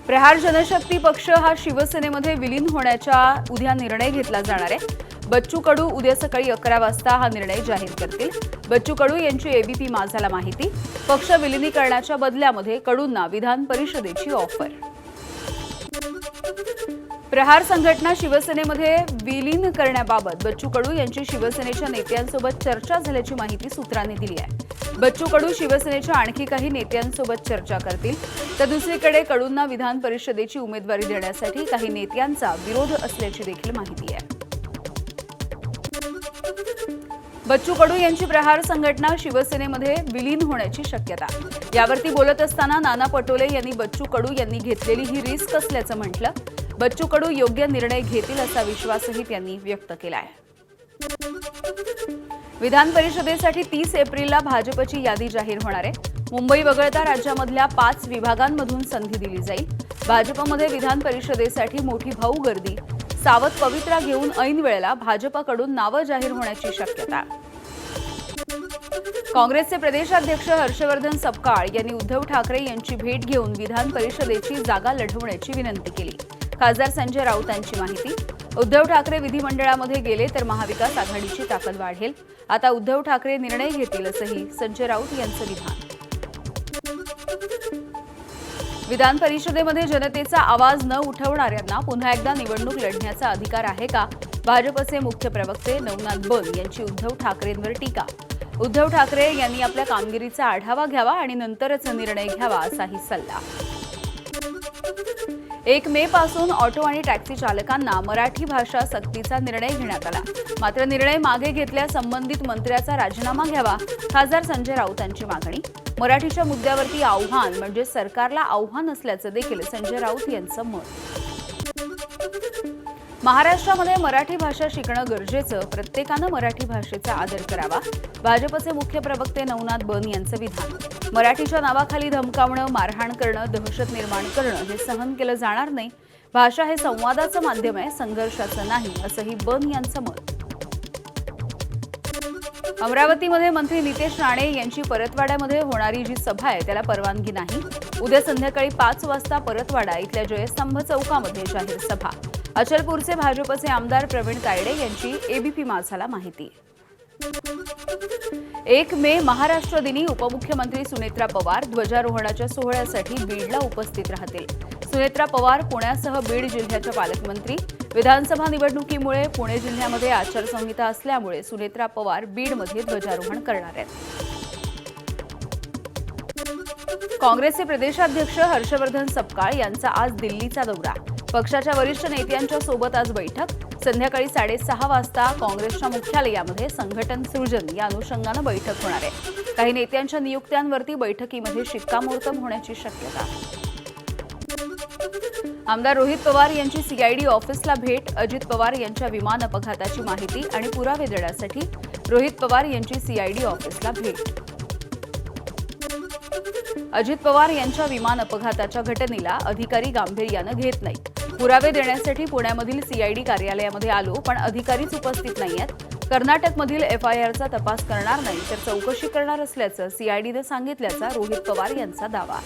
प्रहार जनशक्ती पक्ष हा शिवसेनेमध्ये विलीन होण्याचा उद्या निर्णय घेतला जाणार आहे। बच्चू कडू उद्या सकाळी 11 वाजता हा निर्णय जाहीर करतील। बच्चू कडू यांची एबीपी माझाला माहिती। पक्ष विलीनीकरणाच्या बदल्यामध्ये कडूंना विधान परिषदेची ऑफर। प्रहार संघटना शिवसेनेमध्ये विलीन करण्याबाबत बच्चू कडू यांची शिवसेनेच्या नेत्यांसोबत चर्चा झाल्याची माहिती सूत्रांनी दिली आहे। बच्चू कडू शिवसेनेच्या आणखी काही नेत्यांसोबत चर्चा करतील, तर दुसरीकडे कडूंना विधान परिषदेची उमेदवारी देण्यासाठी काही नेत्यांचा विरोध असल्याची देखील माहिती आहे। बच्चू कडू यांची प्रहार संघटना शिवसेनेमध्ये विलीन होण्याची शक्यता। यावरती बोलत असताना नाना पटोले यांनी बच्चू कडू यांनी घेतलेली ही रिस्क असल्याचं म्हटलं। बच्चू कडू योग्य निर्णय घेतील असा विश्वासही त्यांनी व्यक्त केला आहे। विधान परिषदेसाठी 30 एप्रिलला भाजपची यादी जाहीर होणार आहे। मुंबई वगळता राज्यामधल्या 5 विभागांमधून संधी दिली जाईल। भाजपमध्ये विधान परिषदेसाठी मोठी भाऊ गर्दी, सावध पवित्रा घेऊन ऐन वेळेला भाजपकडून नावं जाहीर होण्याची शक्यता। काँग्रेसचे प्रदेशाध्यक्ष हर्षवर्धन सपकाळ यांनी उद्धव ठाकरे यांची भेट घेऊन विधान परिषदेची जागा लढवण्याची विनंती केली। खासदार संजय राऊतांची माहिती। उद्धव ठाकरे विधिमंडळामध्ये गेले तर महाविकास आघाडीची ताकद वाढेल। आता उद्धव ठाकरे निर्णय घेतील असंही संजय राऊत यांचं विधान। विधान परिषदेमध्ये जनतेचा आवाज न उठवणाऱ्यांना पुन्हा एकदा निवडणूक लढण्याचा अधिकार आहे का? भाजपचे मुख्य प्रवक्ते नवनाथ बन यांची उद्धव ठाकरेंवर टीका। उद्धव ठाकरे यांनी आपल्या कामगिरीचा आढावा घ्यावा आणि नंतरच निर्णय घ्यावा असाही सल्ला। 1 मे पासून ऑटो आणि टॅक्सी चालकांना मराठी भाषा सक्तीचा निर्णय घेण्यात आला। मात्र निर्णय मागे घेतल्यास संबंधित मंत्र्याचा राजीनामा घ्यावा, खासदार संजय राऊतांची मागणी। मराठीच्या मुद्द्यावरती आव्हान म्हणजे सरकारला आव्हान असल्याचं देखील संजय राऊत यांचं मत। महाराष्ट्रामध्ये मराठी भाषा शिकणं गरजेचं, प्रत्येकानं मराठी भाषेचा आदर करावा, भाजपचे मुख्य प्रवक्ते नवनाथ बन यांचं विधान। मराठीच्या नावाखाली धमकावणं, मारहाण करणं, दहशत निर्माण करणं हे सहन केलं जाणार नाही। भाषा हे संवादाचं माध्यम आहे, संघर्षाचं नाही, असंही बन यांचं मत। अमरावतीमध्ये मंत्री नितेश राणे यांची परतवाड्यामध्ये होणारी जी सभा आहे त्याला परवानगी नाही। उद्या संध्याकाळी 5 वाजता परतवाडा इथल्या जयस्तंभ चौकामध्ये जाहीर सभा। अचलपूरचे भाजपचे आमदार प्रवीण तायडे यांची एबीपी माझाला माहिती। 1 मे महाराष्ट्र दिनी उपमुख्यमंत्री सुनेत्रा पवार ध्वजारोहणाच्या सोहळ्यासाठी बीडला उपस्थित राहतील। सुनेत्रा पवार पुण्यासह बीड जिल्ह्याच्या पालकमंत्री। विधानसभा निवडणुकीमुळे पुणे जिल्ह्यामध्ये आचारसंहिता असल्यामुळे सुनेत्रा पवार बीडमध्ये ध्वजारोहण करणार आहेत। काँग्रेसचे प्रदेशाध्यक्ष हर्षवर्धन सपकाळ यांचा आज दिल्लीचा दौरा। पक्षाच्या वरिष्ठ नेत्यांच्या सोबत आज बैठक। संध्याकाळी 6:30 वाजता काँग्रेसच्या मुख्यालयामध्ये संघटन सृजन या अनुषंगानं बैठक होणार आहे। काही नेत्यांच्या नियुक्त्यांवरती बैठकीमध्ये शिक्कामोर्तब होण्याची शक्यता। आमदार रोहित पवार यांची सीआयडी ऑफिसला भेट। अजित पवार यांच्या विमान अपघाताची माहिती आणि पुरावे देण्यासाठी रोहित पवार यांची सीआयडी ऑफिसला भेट। अजित पवार यांच्या विमान अपघाताच्या घटनेला अधिकारी गांभीर्यानं घेत नाहीत। पुरावे देण्यासाठी पुण्यामधील सीआयडी कार्यालयामध्ये आलो, पण अधिकारीच उपस्थित नाहीयेत। कर्नाटकमधील एफआयआरचा तपास करणार नाही तर चौकशी करणार असल्याचं सीआयडीने सांगितल्याचा रोहित पवार यांचा दावा।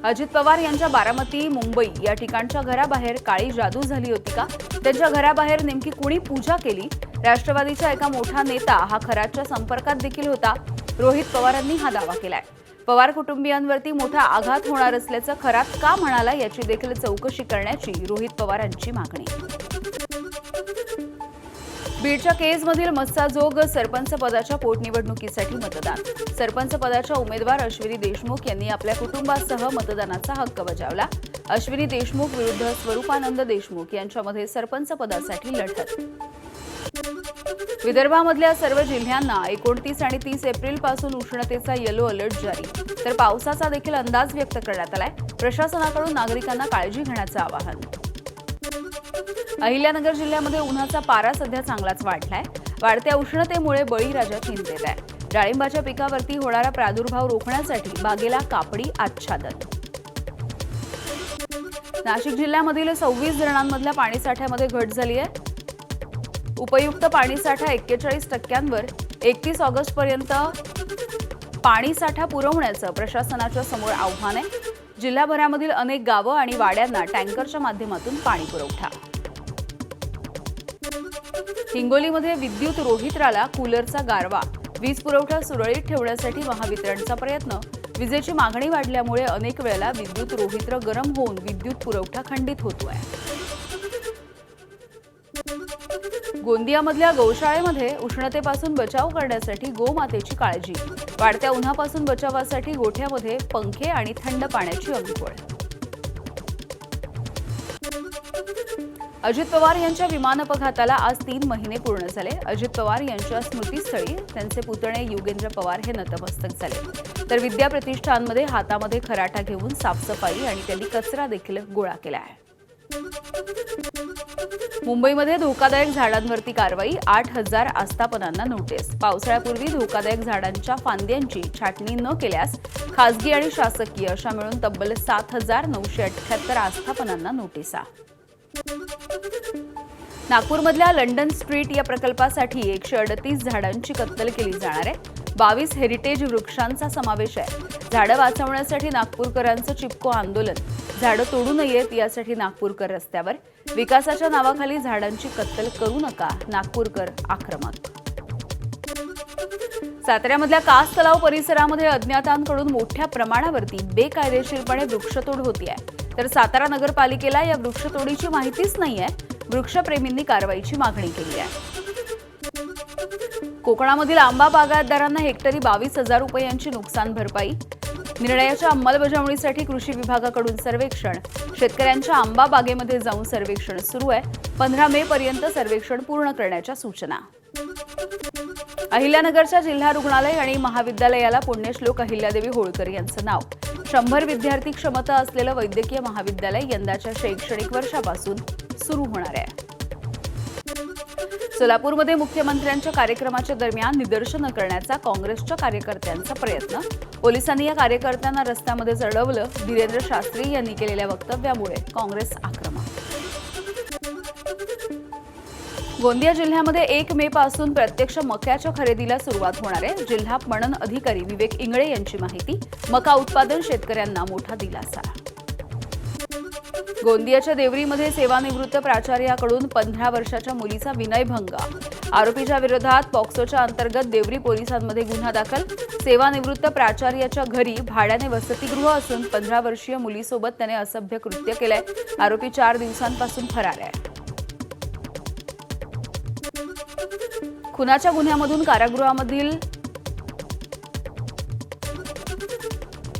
अजित पवार यांच्या बारामती, मुंबई या ठिकाणच्या घराबाहेर काळी जादू झाली होती का? त्यांच्या घराबाहेर नेमकी कुणी पूजा केली? राष्ट्रवादीचा एका मोठा नेता हा खराच्या संपर्कात देखील होता। रोहित पवारांनी हा दावा केलाय। पवार कुटुंबियांवरती मोठा आघात होणार असल्याचं खरात का म्हणाला याची देखील चौकशी करण्याची रोहित पवारांची मागणी। बीडच्या केजमधील मस्साजोग सरपंच पदाच्या पोटनिवडणुकीसाठी मतदान। सरपंच पदाच्या उमेदवार अश्विनी देशमुख यांनी आपल्या कुटुंबासह मतदानाचा हक्क बजावला। अश्विनी देशमुख विरुद्ध स्वरूपानंद देशमुख यांच्यामध्ये सरपंच पदासाठी लढत। विदर्भामधल्या सर्व जिल्ह्यांना 29 आणि 30 एप्रिलपासून उष्णतेचा येलो अलर्ट जारी, तर पावसाचा देखील अंदाज व्यक्त करण्यात आलाय। प्रशासनाकडून नागरिकांना काळजी घेण्याचं आवाहन। अहिल्यानगर जिल्ह्यामध्ये उन्हाचा पारा सध्या चांगलाच वाढलाय। वाढत्या उष्णतेमुळे बळीराजा चिंतेत आहे। डाळिंबाच्या पिकावरती होणारा प्रादुर्भाव रोखण्यासाठी बागेला कापडी आच्छादन। नाशिक जिल्ह्यामधील 26 धरणांमधल्या पाणीसाठ्यामध्ये घट झाली आहे। उपयुक्त पाणीसाठा 41% 31 ऑगस्टपर्यंत पाणीसाठा पुरवण्याचं प्रशासनाच्या समोर आव्हान आहे। जिल्हाभरामधील अनेक गावं आणि वाड्यांना टँकरच्या माध्यमातून पाणी पुरवठा. हिंगोलीमध्ये विद्युत रोहित्राला कूलरचा गारवा. वीज पुरवठा सुरळीत ठेवण्यासाठी महावितरणचा प्रयत्न. विजेची मागणी वाढल्यामुळे अनेक वेळेला विद्युत रोहित्र गरम होऊन विद्युत पुरवठा खंडित होतोय. गोंदियामधल्या गौशाळेमध्ये उष्णतेपासून बचाव करण्यासाठी गोमातेची काळजी. वाढत्या उन्हापासून बचावासाठी गोठ्यामध्ये पंखे आणि थंड पाण्याची अंघोळ. अजित पवार यांच्या विमान अपघाताला आज 3 महिने पूर्ण झाले. अजित पवार यांच्या स्मृतीस्थळी त्यांचे पुतणे युगेंद्र पवार हे नतमस्तक झाले. तर विद्या प्रतिष्ठानमध्ये हातामध्ये खराटा घेऊन साफसफाई आणि त्यांनी कचरा देखील गोळा केला आहे. मुंबईमध्ये धोकादायक झाडांवरती कारवाई. 8,000 आस्थापनांना नोटीस. पावसाळ्यापूर्वी धोकादायक झाडांच्या फांद्यांची छाटणी न केल्यास खासगी आणि शासकीय अशा मिळून तब्बल 7,978 आस्थापनांना नोटिसा. नागपूरमधल्या लंडन स्ट्रीट या प्रकल्पासाठी 138 झाडांची कत्तल केली जाणार आहे. 22 हेरिटेज वृक्षांचा समावेश आहे. झाडं वाचवण्यासाठी नागपूरकरांचं चिपको आंदोलन. झाडं तोडू नयेत यासाठी नागपूरकर रस्त्यावर. विकासाच्या नावाखाली झाडांची कत्तल करू नका, नागपूरकर आक्रमक. साताऱ्यामधल्या कास तलाव परिसरामध्ये अज्ञातांकडून मोठ्या प्रमाणावरती बेकायदेशीरपणे वृक्षतोड होतीये. तर सातारा नगरपालिकेला या वृक्षतोडीची माहितीच नाहीये. वृक्षप्रेमींनी कारवाईची मागणी केली आहे. कोकणामधील आंबा बागायतदारांना हेक्टरी 22,000 रुपयांची नुकसान भरपाई. निर्णयाच्या अंमलबजावणीसाठी कृषी विभागाकडून सर्वेक्षण. शेतकऱ्यांच्या आंबा बागेमध्ये जाऊन सर्वेक्षण सुरू आहे. 15 मे पर्यंत सर्वेक्षण पूर्ण करण्याच्या सूचना. अहिल्यानगरच्या जिल्हा रुग्णालय आणि महाविद्यालयाला पुण्यश्लोक अहिल्यादेवी होळकर यांचं नाव. 100 विद्यार्थी क्षमता असलेलं वैद्यकीय महाविद्यालय यंदाच्या शैक्षणिक वर्षापासून सुरू होणार आहे. सोलापूरमध्ये मुख्यमंत्र्यांच्या कार्यक्रमाच्या दरम्यान निदर्शनं करण्याचा काँग्रेसच्या कार्यकर्त्यांचा प्रयत्न. पोलिसांनी या कार्यकर्त्यांना रस्त्यामध्ये चढवलं. धीरेंद्र शास्त्री यांनी केलेल्या वक्तव्यामुळे काँग्रेस आक्रमक. गोंदिया जिल्ह्यामध्ये 1 मे पासून प्रत्यक्ष मक्याच्या खरेदीला सुरुवात होणार आहे. जिल्हा पणन अधिकारी विवेक इंगळे यांची माहिती. मका उत्पादन शेतकऱ्यांना मोठा दिलासा. गोंदियाच्या देवरीमध्ये सेवानिवृत्त प्राचार्याकडून 15 वर्षाच्या मुलीचा विनयभंग. आरोपीच्या विरोधात पॉक्सोच्या अंतर्गत देवरी पोलिसांमध्ये गुन्हा दाखल. सेवानिवृत्त प्राचार्याच्या घरी भाड्याने वसतिगृह असून 15 वर्षीय मुलीसोबत त्याने असभ्य कृत्य केलंय. आरोपी 4 दिवसांपासून फरार आहे. खुनाच्या गुन्ह्यामधून कारागृहामधील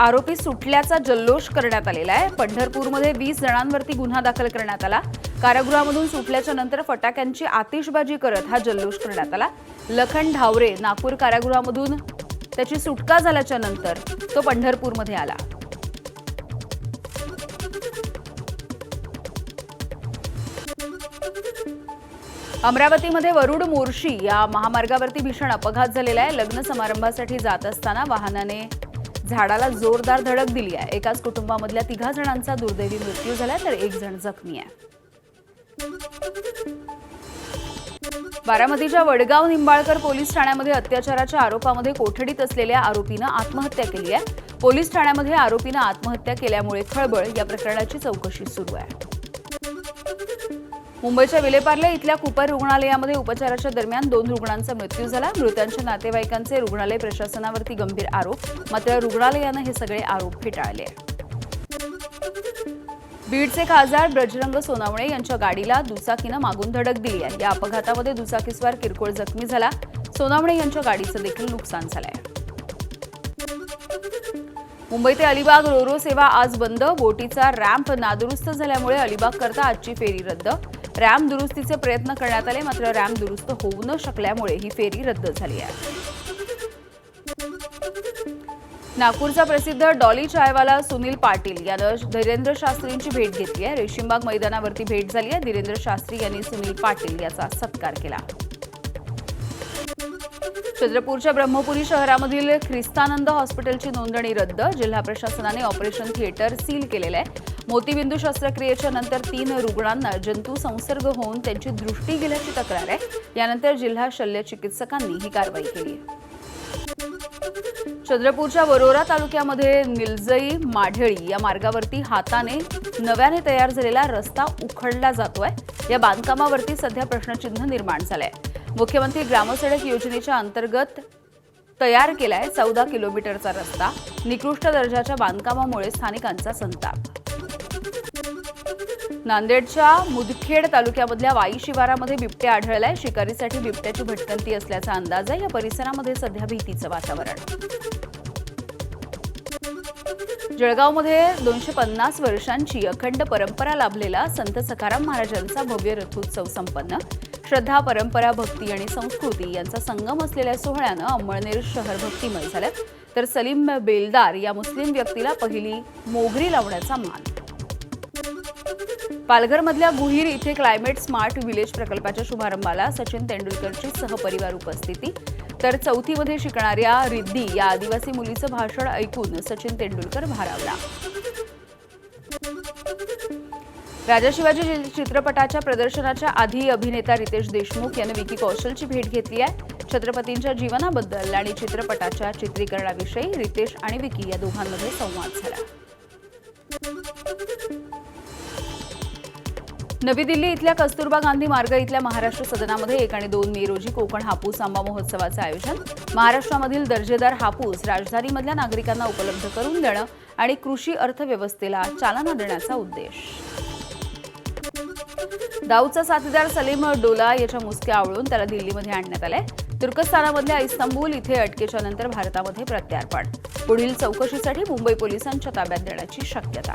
आरोपी सुटल्याचा जल्लोष करण्यात आलेला आहे. पंढरपूरमध्ये 20 जणांवरती गुन्हा दाखल करण्यात आला. कारागृहामधून सुटल्याच्या नंतर फटाक्यांची आतिषबाजी करत हा जल्लोष करण्यात आला. लखन ढावरे नागपूर कारागृहामधून त्याची सुटका झाल्याच्या नंतर तो पंढरपूरमध्ये आला. अमरावतीमध्ये वरुड मोर्शी या महामार्गावरती भीषण अपघात झालेला आहे. लग्न समारंभासाठी जात असताना वाहनाने झाडाला जोरदार धडक दिली आहे. एकाच कुटुंबामधल्या 3 जणांचा दुर्दैवी मृत्यू झाला तर 1 जण जखमी आहे. बारामतीच्या वडगाव निंबाळकर पोलीस ठाण्यामध्ये अत्याचाराच्या आरोपामध्ये कोठडीत असलेल्या आरोपीनं आत्महत्या केली आहे. पोलीस ठाण्यामध्ये आरोपीनं आत्महत्या केल्यामुळे खळबळ. या प्रकरणाची चौकशी सुरू आहे. मुंबईच्या विलेपार्ले इथल्या कुपर रुग्णालयामध्ये उपचाराच्या दरम्यान 2 रुग्णांचा मृत्यू झाला. मृतांच्या नातेवाईकांचे रुग्णालय प्रशासनावरती गंभीर आरोप. मात्र रुग्णालयानं हे सगळे आरोप फेटाळले. बीडचे खासदार बजरंग सोनवणे यांच्या गाडीला दुचाकीनं मागून धडक दिली आहे. या अपघातामध्ये दुचाकीस्वार किरकोळ जखमी झाला. सोनवणे यांच्या गाडीचं देखील नुकसान झालंय. मुंबई ते अलिबाग रोरो सेवा आज बंद. बोटीचा रॅम्प नादुरुस्त झाल्यामुळे अलिबाग करता आजची फेरी रद्द. रॅम्प दुरुस्तीचे प्रयत्न करण्यात आले मात्र रॅम्प दुरुस्त होऊ न शकल्यामुळे ही फेरी रद्द झाली आहे. नागपूरचा प्रसिद्ध डॉली चायवाला सुनील पाटील यानं धीरेंद्र शास्त्रींची भेट घेतली आहे. रेशीमबाग मैदानावरती भेट झाली आहे. धीरेंद्र शास्त्री यांनी सुनील पाटील याचा सत्कार केला. चंद्रपूरच्या ब्रह्मपुरी शहरामधील ख्रिस्तानंद हॉस्पिटलची नोंदणी रद्द. जिल्हा प्रशासनाने ऑपरेशन थिएटर सील केलेलं आहे. मोतीबिंदू शस्त्रक्रियेच्या नंतर 3 रुग्णांना जंतू संसर्ग होऊन त्यांची दृष्टी गेल्याची तक्रार आहे. यानंतर जिल्हा शल्य चिकित्सकांनी ही कारवाई केली. चंद्रपूरच्या वरोरा तालुक्यामध्ये निलजई माढेळी या मार्गावरती हाताने नव्याने तयार झालेला रस्ता उखडला जातोय। या बांधकामावरती सध्या प्रश्नचिन्ह निर्माण झालंय। मुख्यमंत्री ग्रामसडक योजनेच्या अंतर्गत तयार केलाय 14 किलोमीटरचा रस्ता। निकृष्ट दर्जाच्या बांधकामामुळे स्थानिकांचा संताप। नांदेडच्या मुदखेड तालुक्यामधल्या वाई शिवारामध्ये बिबट्या आढळलाय। शिकारीसाठी बिबट्याची भटकंती असल्याचा अंदाज आहे। या परिसरामध्ये सध्या भीतीचं वातावरण। जळगावमध्ये 250 वर्षांची अखंड परंपरा लाभलेला संत सखाराम महाराजांचा भव्य रथोत्सव संपन्न। श्रद्धा, परंपरा, भक्ती आणि संस्कृती यांचा संगम असलेल्या सोहळ्यानं अंमळनेर शहर भक्तिमय झालं। तर सलीम बेलदार या मुस्लिम व्यक्तीला पहिली मोगरी लावण्याचा मान। पालघरमधल्या गुहीर इथे क्लायमेट स्मार्ट विलेज प्रकल्पाच्या शुभारंभाला सचिन तेंडुलकरची सहपरिवार उपस्थिती। तर चौथीमध्ये शिकणाऱ्या रिद्धी या आदिवासी मुलीचं भाषण ऐकून सचिन तेंडुलकर भारावला। राजा शिवाजी चित्रपटाच्या प्रदर्शनाच्या आधी अभिनेता रितेश देशमुख याने विकी कौशलची भेट घेतली आहे। छत्रपतींच्या जीवनाबद्दल आणि चित्रपटाच्या चित्रीकरणाविषयी रितेश आणि विकी या दोघांमध्ये संवाद झाला। नवी दिल्ली इथल्या कस्तुरबा गांधी मार्ग इथल्या महाराष्ट्र सदनामध्ये 1 आणि 2 मे रोजी कोकण हापूस आंबा महोत्सवाचं आयोजन। महाराष्ट्रामधील दर्जेदार हापूस राजधानीमधल्या नागरिकांना उपलब्ध करून देणं आणि कृषी अर्थव्यवस्थेला चालना देण्याचा उद्देश। दाऊदचा साथीदार सलीम डोला याच्या मुसक्या आवळून त्याला दिल्लीमध्ये आणण्यात आले। तुर्कस्तानामधल्या इस्तंबूल इथे अटकेच्या नंतर भारतामध्ये प्रत्यार्पण। पुढील चौकशीसाठी मुंबई पोलिसांच्या ताब्यात देण्याची शक्यता।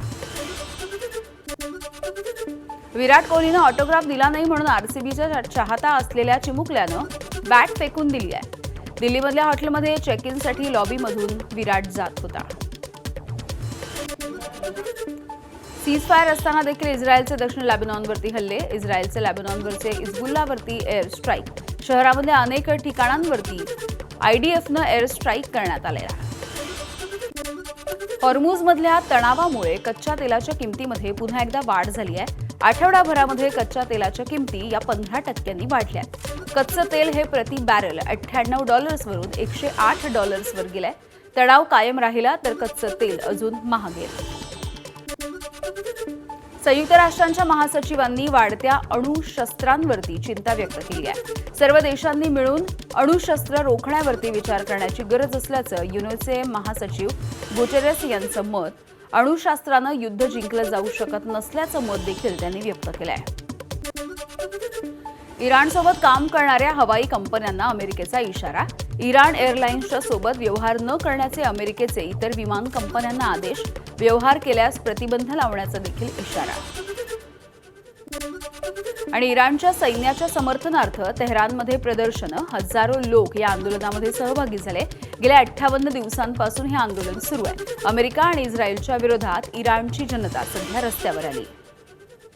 विराट कोहलीनं ऑटोग्राफ दिला नाही म्हणून आरसीबीच्या चाहता असलेल्या चिमुकल्यानं बॅट फेकून दिली आहे। दिल्लीमधल्या हॉटेलमध्ये चेक इनसाठी लॉबीमधून विराट जात होता। सीज फायर असताना देखील इस्रायलचे दक्षिण लेबनॉनवरती हल्ले। इस्रायलचे लेबनॉनवरचे हिजबुल्लावरती एअर स्ट्राईक। शहरामधल्या अनेक ठिकाणांवरती आयडीएफनं एअर स्ट्राईक करण्यात आलेला आहे। हॉर्मुझमधल्या तणावामुळे कच्च्या तेलाच्या किमतीमध्ये पुन्हा एकदा वाढ झाली आहे। आठवडाभरामध्ये कच्च्या तेलाच्या किमती या 15% वाढल्या। कच्चं तेल हे प्रति बॅरल $98 वरून $108 वर गेलंय। तणाव कायम राहिला तर कच्चं तेल अजून महागेल। संयुक्त राष्ट्रांच्या महासचिवांनी वाढत्या अणुशस्त्रांवरती चिंता व्यक्त केली आहे। सर्व देशांनी मिळून अणुशस्त्र रोखण्यावरती विचार करण्याची गरज असल्याचं युएनचे महासचिव गुटेरेस यांचं मत। अणुशस्त्रानं युद्ध जिंकलं जाऊ शकत नसल्याचं मत देखील त्यांनी व्यक्त केलं आहे। इराणसोबत काम करणाऱ्या हवाई कंपन्यांना अमेरिकेचा इशारा। इराण एअरलाइन्सच्या सोबत व्यवहार न करण्याचे अमेरिकेचे इतर विमान कंपन्यांना आदेश। व्यवहार केल्यास प्रतिबंध लावण्याचा देखील इशारा। आणि इराणच्या सैन्याच्या समर्थनार्थ तेहरानमध्ये प्रदर्शनं। हजारो लोक या आंदोलनामध्ये सहभागी झाले। गेल्या 58 दिवसांपासून हे आंदोलन सुरू आहे। अमेरिका आणि इस्रायलच्या विरोधात इराणची जनता सध्या रस्त्यावर आली।